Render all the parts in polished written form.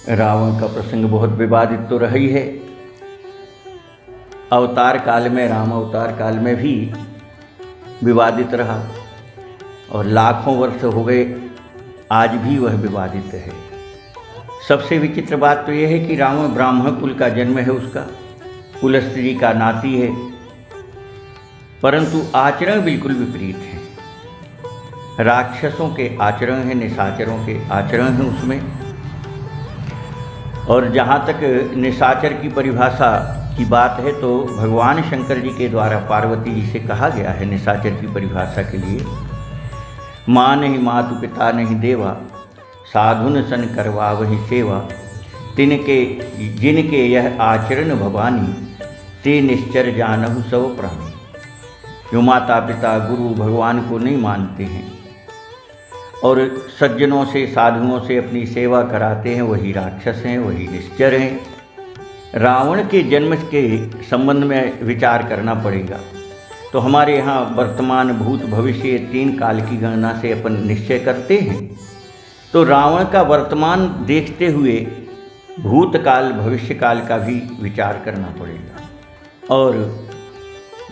रावण का प्रसंग बहुत विवादित तो रही है। अवतार काल में, राम अवतार काल में भी विवादित रहा और लाखों वर्ष हो गए, आज भी वह विवादित है। सबसे विचित्र बात तो यह है कि रावण ब्राह्मण कुल का जन्म है, उसका कुल स्त्री का नाती है, परंतु आचरण बिल्कुल विपरीत है। राक्षसों के आचरण है, निशाचरों के आचरण है उसमें। और जहाँ तक निशाचर की परिभाषा की बात है तो भगवान शंकर जी के द्वारा पार्वती जी से कहा गया है निशाचर की परिभाषा के लिए, माँ नहीं मातु पिता नहीं देवा, साधुन सन करवा वही सेवा, तिनके जिनके यह आचरण भवानी, ते निश्चर जानहु सब प्राणी। जो माता पिता गुरु भगवान को नहीं मानते हैं और सज्जनों से साधुओं से अपनी सेवा कराते हैं, वही राक्षस हैं, वही निश्चर हैं। रावण के जन्म के संबंध में विचार करना पड़ेगा। तो हमारे यहाँ वर्तमान भूत भविष्य 3 काल की गणना से अपन निश्चय करते हैं। तो रावण का वर्तमान देखते हुए भूतकाल भविष्यकाल का भी विचार करना पड़ेगा। और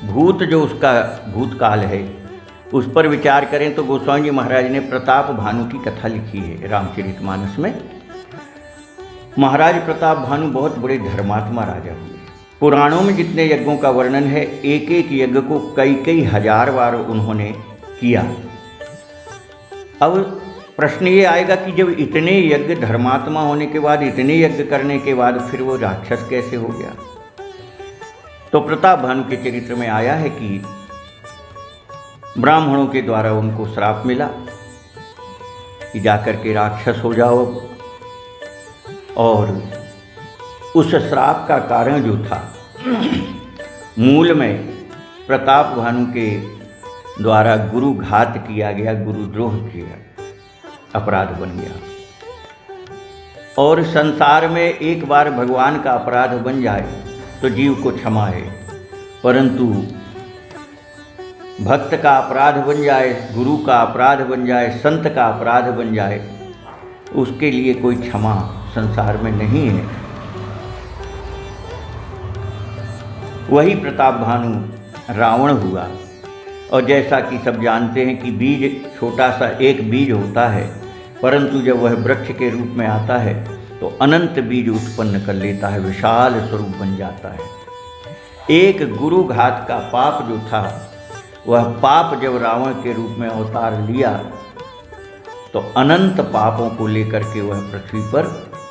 भूत जो उसका भूतकाल है उस पर विचार करें तो गोस्वामी जी महाराज ने प्रताप भानु की कथा लिखी है रामचरितमानस में। महाराज प्रताप भानु बहुत बड़े धर्मात्मा राजा हुए। पुराणों में जितने यज्ञों का वर्णन है, एक एक यज्ञ को कई कई हजार बार उन्होंने किया। अब प्रश्न ये आएगा कि जब इतने यज्ञ धर्मात्मा होने के बाद, इतने यज्ञ करने के बाद फिर वो राक्षस कैसे हो गया? तो प्रताप भानु के चरित्र में आया है कि ब्राह्मणों के द्वारा उनको श्राप मिला कि जाकर के राक्षस हो जाओ। और उस श्राप का कारण जो था, मूल में प्रताप भानु के द्वारा गुरु घात किया गया, गुरुद्रोह किया, अपराध बन गया। और संसार में एक बार भगवान का अपराध बन जाए तो जीव को क्षमा है, परंतु भक्त का अपराध बन जाए, गुरु का अपराध बन जाए, संत का अपराध बन जाए, उसके लिए कोई क्षमा संसार में नहीं है। वही प्रताप भानु रावण हुआ। और जैसा कि सब जानते हैं कि बीज, छोटा सा एक बीज होता है, परंतु जब वह वृक्ष के रूप में आता है तो अनंत बीज उत्पन्न कर लेता है, विशाल स्वरूप बन जाता है। एक गुरु घात का पाप जो था, वह पाप जब रावण के रूप में अवतार लिया तो अनंत पापों को लेकर के वह पृथ्वी पर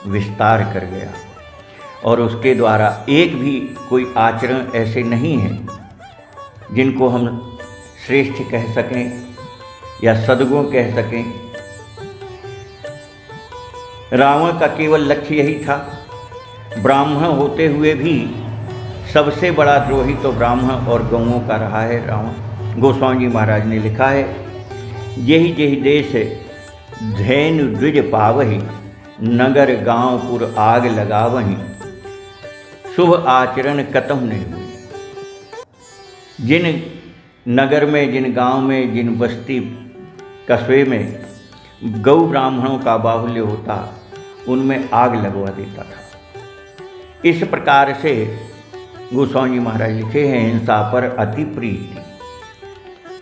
विस्तार कर गया। और उसके द्वारा एक भी कोई आचरण ऐसे नहीं है जिनको हम श्रेष्ठ कह सकें या सद्गुण कह सकें। रावण का केवल लक्ष्य यही था। ब्राह्मण होते हुए भी सबसे बड़ा द्रोही तो ब्राह्मण और गौओं का रहा है रावण। गोस्वामी जी महाराज ने लिखा है, यही जही देश धैनु द्विज पावही, नगर गांव पुर आग लगावही, शुभ आचरण कतहु नहीं हुई। जिन नगर में, जिन गांव में, जिन बस्ती कस्बे में गौ ब्राह्मणों का बाहुल्य होता, उनमें आग लगवा देता था। इस प्रकार से गोस्वामी जी महाराज लिखे हैं, हिंसा पर अति प्रीति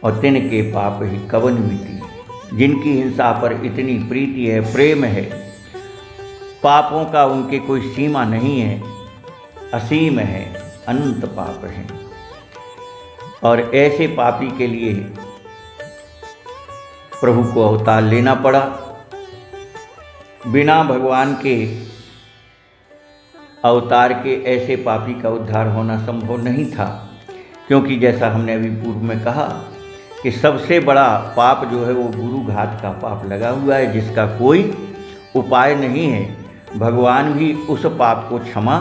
और तिनके पाप ही कवन मिति। जिनकी हिंसा पर इतनी प्रीति है, प्रेम है, पापों का उनके कोई सीमा नहीं है, असीम है, अनंत पाप है। और ऐसे पापी के लिए प्रभु को अवतार लेना पड़ा। बिना भगवान के अवतार के ऐसे पापी का उद्धार होना संभव नहीं था, क्योंकि जैसा हमने अभी पूर्व में कहा कि सबसे बड़ा पाप जो है वो गुरु घात का पाप लगा हुआ है, जिसका कोई उपाय नहीं है। भगवान भी उस पाप को क्षमा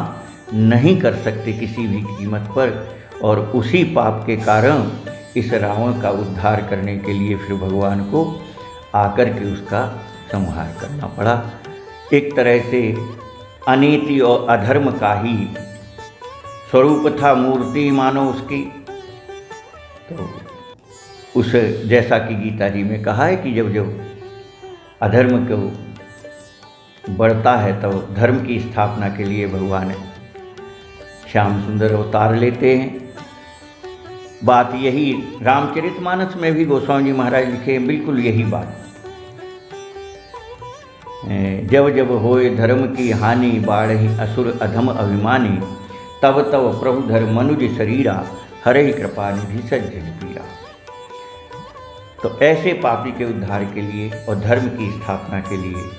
नहीं कर सकते किसी भी कीमत पर। और उसी पाप के कारण इस रावण का उद्धार करने के लिए फिर भगवान को आकर के उसका संहार करना पड़ा। एक तरह से अनीति और अधर्म का ही स्वरूप था, मूर्ति मानो उसकी। तो उस जैसा कि गीता जी में कहा है कि जब जब अधर्म को बढ़ता है तब धर्म की स्थापना के लिए भगवान श्याम सुंदर अवतार लेते हैं। बात यही रामचरितमानस में भी गोस्वामी जी महाराज लिखे हैं, बिल्कुल यही बात। जब जब होए धर्म की हानि, बाढ़हि असुर अधम अभिमानी, तब तब प्रभु धर मनुज शरीरा, हरे कृपा निधि सज्जन पीरा। तो ऐसे पापी के उद्धार के लिए और धर्म की स्थापना के लिए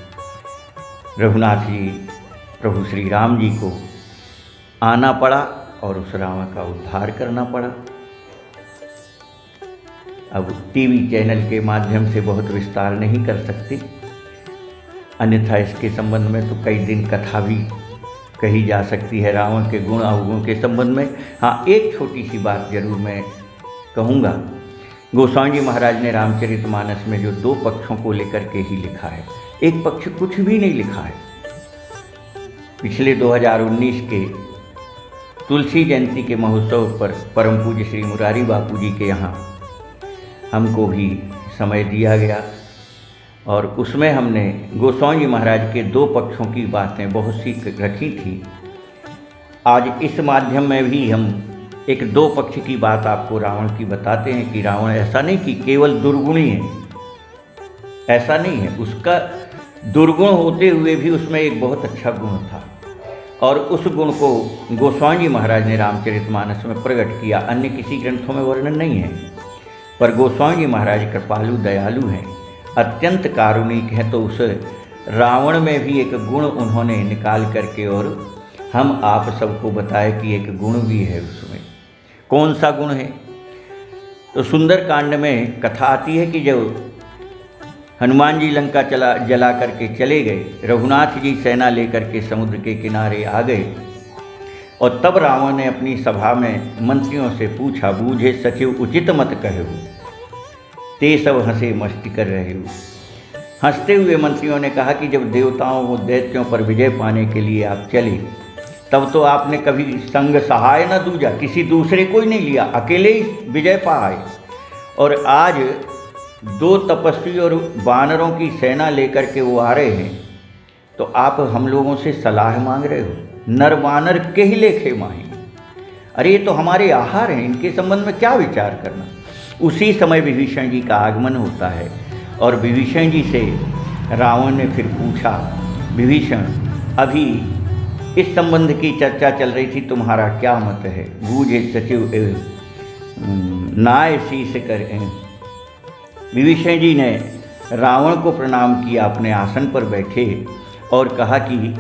रघुनाथ जी प्रभु श्री राम जी को आना पड़ा और उस रावण का उद्धार करना पड़ा। अब टीवी चैनल के माध्यम से बहुत विस्तार नहीं कर सकते, अन्यथा इसके संबंध में तो कई दिन कथा भी कही जा सकती है रावण के गुण अवगुण के संबंध में। हाँ, एक छोटी सी बात जरूर मैं कहूँगा। गोस्वामी जी महाराज ने रामचरितमानस में जो दो पक्षों को लेकर के ही लिखा है, एक पक्ष कुछ भी नहीं लिखा है। पिछले 2019 के तुलसी जयंती के महोत्सव पर परम पूज्य श्री मुरारी बापू जी के यहाँ हमको भी समय दिया गया और उसमें हमने गोस्वामी जी महाराज के दो पक्षों की बातें बहुत सी रखी थी। आज इस माध्यम में भी हम एक दो पक्ष की बात आपको रावण की बताते हैं कि रावण ऐसा नहीं कि केवल दुर्गुणी है, ऐसा नहीं है। उसका दुर्गुण होते हुए भी उसमें एक बहुत अच्छा गुण था और उस गुण को गोस्वामी जी महाराज ने रामचरितमानस में प्रकट किया। अन्य किसी ग्रंथों में वर्णन नहीं है, पर गोस्वामी जी महाराज कृपालु दयालु हैं, अत्यंत कारुणिक है। तो उस रावण में भी एक गुण उन्होंने निकाल करके और हम आप सबको बताए कि एक गुण भी है उसमें। कौन सा गुण है? तो सुंदरकांड में कथा आती है कि जब हनुमान जी लंका जला करके चले गए, रघुनाथ जी सेना लेकर के समुद्र के किनारे आ गए और तब रावण ने अपनी सभा में मंत्रियों से पूछा, बूझे सचिव उचित मत कहे, ते सब हंसे मस्ती कर रहे हो। हंसते हुए मंत्रियों ने कहा कि जब देवताओं व दैत्यों पर विजय पाने के लिए आप चले, तब तो आपने कभी संग सहाय न दूजा, किसी दूसरे को ही नहीं लिया, अकेले ही विजय पाए। और आज दो तपस्वी और वानरों की सेना लेकर के वो आ रहे हैं, तो आप हम लोगों से सलाह मांग रहे हो। नर वानर के ही लेखे माही, अरे ये तो हमारे आहार हैं, इनके संबंध में क्या विचार करना। उसी समय विभीषण जी का आगमन होता है और विभीषण जी से रावण ने फिर पूछा, विभीषण अभी इस संबंध की चर्चा चल रही थी, तुम्हारा क्या मत है? बूझे सचिव नाय शीस कर। विभीषण जी ने रावण को प्रणाम किया, अपने आसन पर बैठे और कहा कि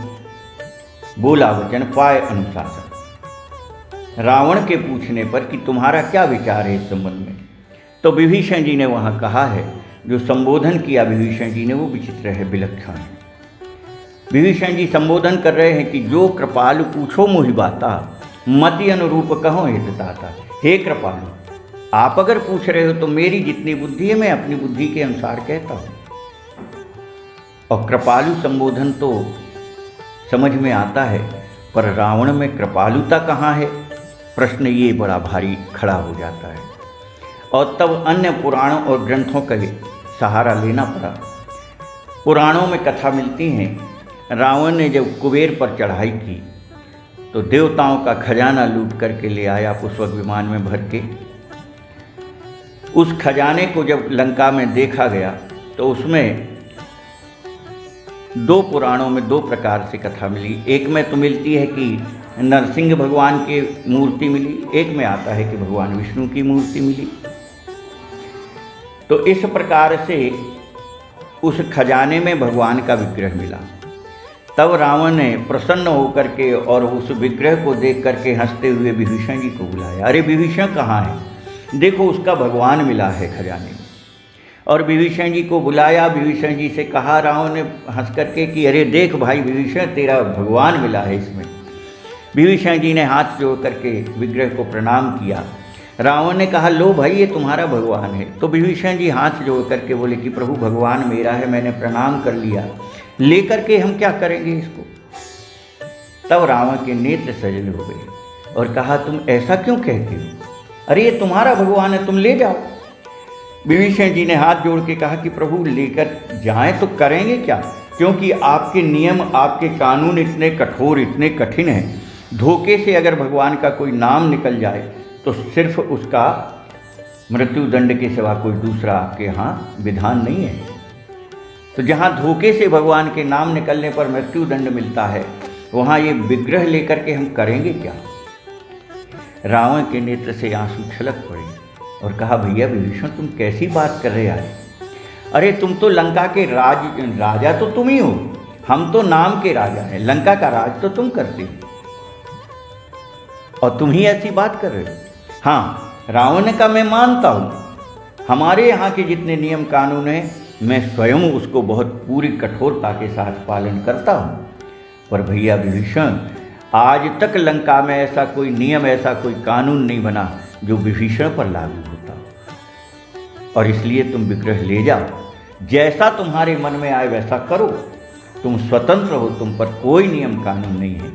बोला वचन पाए अनुशासन। रावण के पूछने पर कि तुम्हारा क्या विचार है इस संबंध में, तो विभीषण जी ने वहाँ कहा है, जो संबोधन किया विभीषण जी ने वो विचित्र है, विलक्षण है। विभीषण जी संबोधन कर रहे हैं कि जो कृपालु पूछो मोहि बाता, मति अनुरूप कहो हित दाता। हे कृपालु, आप अगर पूछ रहे हो तो मेरी जितनी बुद्धि है मैं अपनी बुद्धि के अनुसार कहता हूँ। और कृपालु संबोधन तो समझ में आता है, पर रावण में कृपालुता कहाँ है, प्रश्न ये बड़ा भारी खड़ा हो जाता है। और तब अन्य पुराणों और ग्रंथों का सहारा लेना पड़ा। पुराणों में कथा मिलती हैं, रावण ने जब कुबेर पर चढ़ाई की तो देवताओं का खजाना लूट करके ले आया पुष्पक विमान में भर के। उस खजाने को जब लंका में देखा गया तो उसमें दो पुराणों में दो प्रकार से कथा मिली। एक में तो मिलती है कि नरसिंह भगवान की मूर्ति मिली, एक में आता है कि भगवान विष्णु की मूर्ति मिली। तो इस प्रकार से उस खजाने में भगवान का विग्रह मिला। तब रावण ने प्रसन्न होकर के और उस विग्रह को देख करके हंसते हुए विभीषण जी को बुलाया। अरे विभीषण कहाँ है, देखो उसका भगवान मिला है खजाने में। और विभीषण जी को बुलाया, विभीषण जी से कहा रावण ने हंस करके कि अरे देख भाई विभीषण, तेरा भगवान मिला है इसमें। विभीषण जी ने हाथ जोड़ करके विग्रह को प्रणाम किया। रावण ने कहा लो भाई ये तुम्हारा भगवान है। तो विभीषण जी हाथ जोड़ करके बोले कि प्रभु भगवान मेरा है, मैंने प्रणाम कर लिया, लेकर के हम क्या करेंगे इसको। तब रावण के नेत्र सजल हो गए और कहा तुम ऐसा क्यों कहते हो, अरे ये तुम्हारा भगवान है, तुम ले जाओ। विभीषण जी ने हाथ जोड़ के कहा कि प्रभु लेकर जाएं तो करेंगे क्या, क्योंकि आपके नियम, आपके कानून इतने कठोर, इतने कठिन हैं। धोखे से अगर भगवान का कोई नाम निकल जाए तो सिर्फ उसका मृत्यु दंड के सिवा कोई दूसरा आपके यहाँ विधान नहीं है। तो जहाँ धोखे से भगवान के नाम निकलने पर मृत्यु दंड मिलता है, वहाँ ये विग्रह लेकर के हम करेंगे क्या? रावण के नेत्र से आंसू छलक पड़े और कहा, भैया विभीषण, तुम कैसी बात कर रहे आए? अरे तुम तो लंका के राजा तो तुम ही हो, हम तो नाम के राजा हैं, लंका का राज तो तुम करते हो और तुम ही ऐसी बात कर रहे हो। हाँ, रावण का मैं मानता हूँ, हमारे यहाँ के जितने नियम कानून हैं मैं स्वयं उसको बहुत पूरी कठोरता के साथ पालन करता हूँ, पर भैया विभीषण, आज तक लंका में ऐसा कोई नियम, ऐसा कोई कानून नहीं बना जो विभीषण पर लागू होता, और इसलिए तुम विग्रह ले जाओ, जैसा तुम्हारे मन में आए वैसा करो, तुम स्वतंत्र हो, तुम पर कोई नियम कानून नहीं है।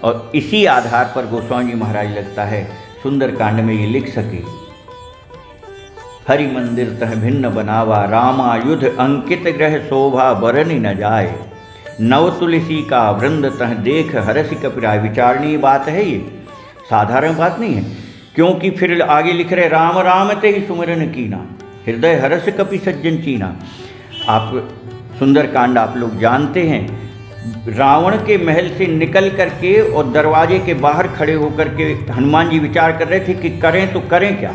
और इसी आधार पर गोस्वामी जी महाराज लगता है सुंदरकांड में ये लिख सके, हरि मंदिर तह भिन्न बनावा, रामायुध अंकित ग्रह शोभा बरनी न जाए, नव तुलसी का वृंद तह देख हरसि कपिराय। विचारणीय बात है, ये साधारण बात नहीं है, क्योंकि फिर आगे लिख रहे, राम राम ते ही सुमिरन कीना, हृदय हरस कपि सज्जन चीना। आप सुंदरकांड आप लोग जानते हैं, रावण के महल से निकल करके और दरवाजे के बाहर खड़े होकर के हनुमान जी विचार कर रहे थे कि करें तो करें क्या।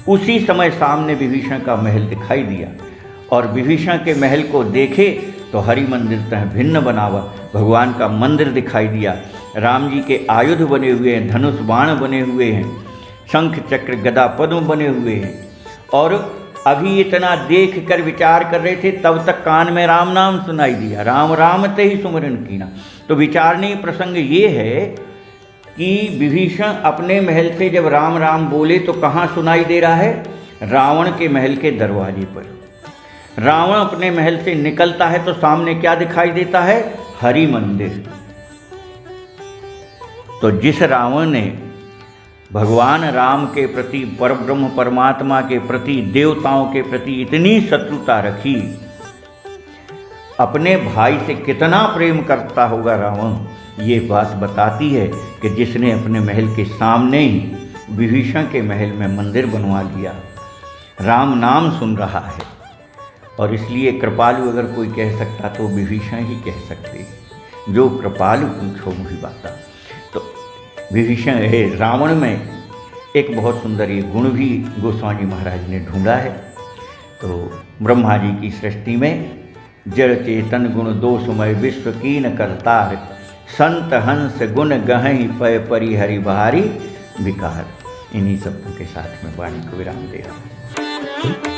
उसी समय सामने विभीषण का महल दिखाई दिया, और विभीषण के महल को देखे तो हरि मंदिर तह भिन्न बनावा, भगवान का मंदिर दिखाई दिया, राम जी के आयुध बने हुए हैं, धनुष बाण बने हुए हैं, शंख चक्र गदा पद्म बने हुए हैं। और अभी इतना देख कर विचार कर रहे थे, तब तक कान में राम नाम सुनाई दिया, राम राम ते ही सुमिरन कीना। तो विचारणीय प्रसंग ये है कि विभीषण अपने महल से जब राम राम बोले तो कहाँ सुनाई दे रहा है? रावण के महल के दरवाजे पर। रावण अपने महल से निकलता है तो सामने क्या दिखाई देता है? हरि मंदिर। तो जिस रावण ने भगवान राम के प्रति, परब्रह्म परमात्मा के प्रति, देवताओं के प्रति इतनी शत्रुता रखी, अपने भाई से कितना प्रेम करता होगा रावण, ये बात बताती है कि जिसने अपने महल के सामने ही विभीषण के महल में मंदिर बनवा लिया, राम नाम सुन रहा है। और इसलिए कृपालु अगर कोई कह सकता तो विभीषण ही कह सकते, जो कृपालु पूछो मुझी बाता। तो विभीषण है, रावण में एक बहुत सुंदर ये गुण भी गोस्वामी महाराज ने ढूंढा है। तो ब्रह्मा जी की सृष्टि में जड़ चेतन गुण दोषमय विश्व कीन करतार, संत हंस गुण गहई पय परिहरि बहारी विकार। इन्हीं शब्दों के साथ में वाणी को विराम दे रहा हूँ।